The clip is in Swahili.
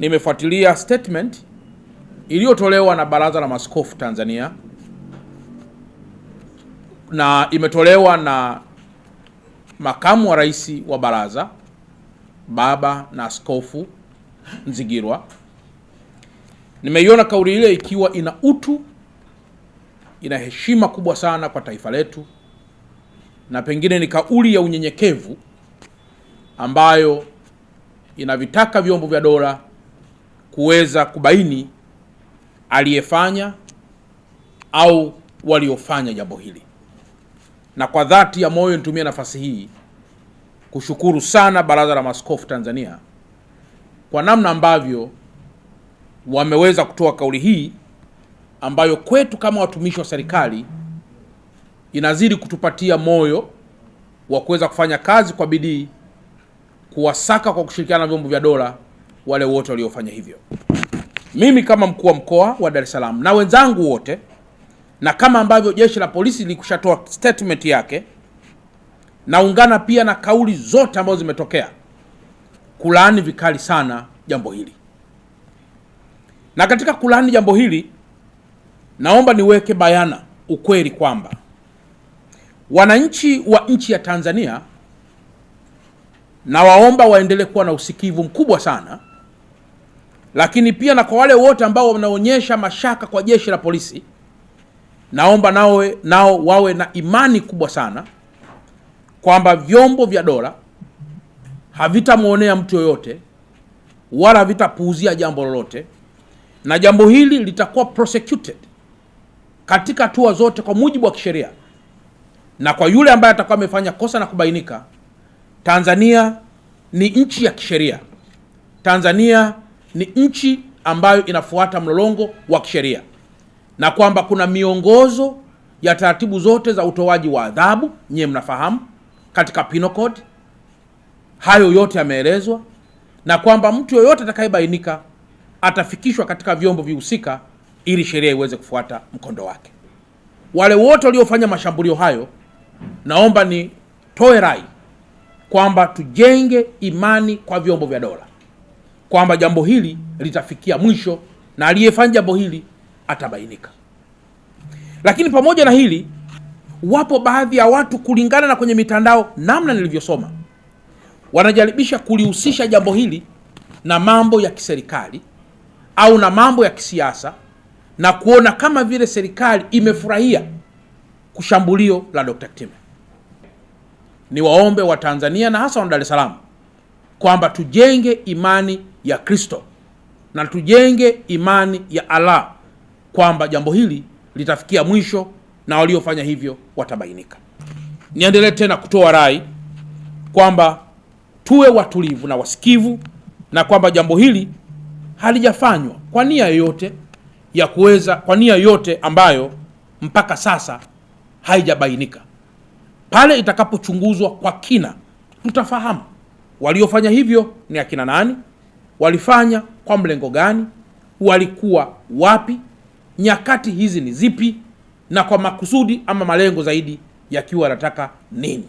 nimefuatilia statement iliyotolewa na Baraza la Maaskofu Tanzania, na imetolewa na makamu wa rais wa baraza, baba na Askofu Nzigirwa. Nimeiona kauli ile ikiwa ina utu, ina heshima kubwa sana kwa taifa letu, na pengine ni kauli ya unyenyekevu ambayo inavitaka vyombo vya dola kuweza kubaini aliyefanya au waliofanya jambo hili. Na kwa dhati ya moyo nitumie nafasi hii kushukuru sana Baraza la Maaskofu Tanzania kwa namna ambavyo wameweza kutoa kauli hii ambayo kwetu kama watumishi wa serikali inazidi kutupatia moyo wa kuweza kufanya kazi kwa bidii, kuwasaka kwa kushirikiana na vyombo vya dola wale wote waliofanya hivyo. Mimi kama mkuu wa mkoa wa Dar es Salaam na wenzangu wote, na kama ambavyo jeshi la polisi likushatoa statement yake, naungana pia na kauli zote ambazo zimetokea kulaani vikali sana jambo hili. Na katika kulaani jambo hili, naomba niweke bayana ukweli kwamba wananchi wa nchi ya Tanzania, na waomba waendelee kuwa na usikivu mkubwa sana, lakini pia na kwa wale wote ambao wanaonyesha mashaka kwa jeshi la polisi, naomba nao wawe na imani kubwa sana kwamba vyombo vya dola havitamuonea mtu yoyote wala havitapuuzia jambo lolote, na jambo hili litakuwa prosecuted katika hatua zote kwa mujibu wa kisheria. Na kwa yule ambaye atakuwa amefanya kosa na kubainika, Tanzania ni nchi ya kisheria. Tanzania ni nchi ambayo inafuata mlolongo wa kisheria, na kwamba kuna miongozo ya taratibu zote za utoaji wa adhabu, nyewe mnafahamu, katika Penal Code. Hayo yote yameelezwa, na kwamba mtu yoyote atakayebainika atafikishwa katika vyombo vihusika ili sheria iweze kufuata mkondo wake. Wale wote waliofanya mashambulio hayo, naomba nitoe rai kwamba tujenge imani kwa vyombo vya dola kwamba jambo hili litafikia mwisho na aliyefanya jambo hili atabainika. Lakini pamoja na hili, wapo baadhi ya watu, kulingana na kwenye mitandao namna nilivyosoma, wanajaribisha kulihusisha jambo hili na mambo ya kiserikali au na mambo ya kisiasa, na kuona kama vile serikali imefurahia kushambulio la Dr. Kitime. Ni waombe wa Tanzania na hasa wa Dar es Salaam kwamba tujenge imani ya Kristo na tujenge imani ya Allah kwamba jambo hili litafikia mwisho na waliofanya hivyo watabainika. Niendelee tena kutoa rai kwamba tuwe watulivu na wasikivu, na kwamba jambo hili halijafanywa kwa nia yoyote ambayo mpaka sasa haijabainika. Pale itakapochunguzwa kwa kina, tutafahamu waliofanya hivyo ni akina nani, walifanya kwa mlengo gani, walikuwa wapi, nyakati hizi ni zipi, na kwa makusudi ama malengo zaidi yakiwa yanataka nini.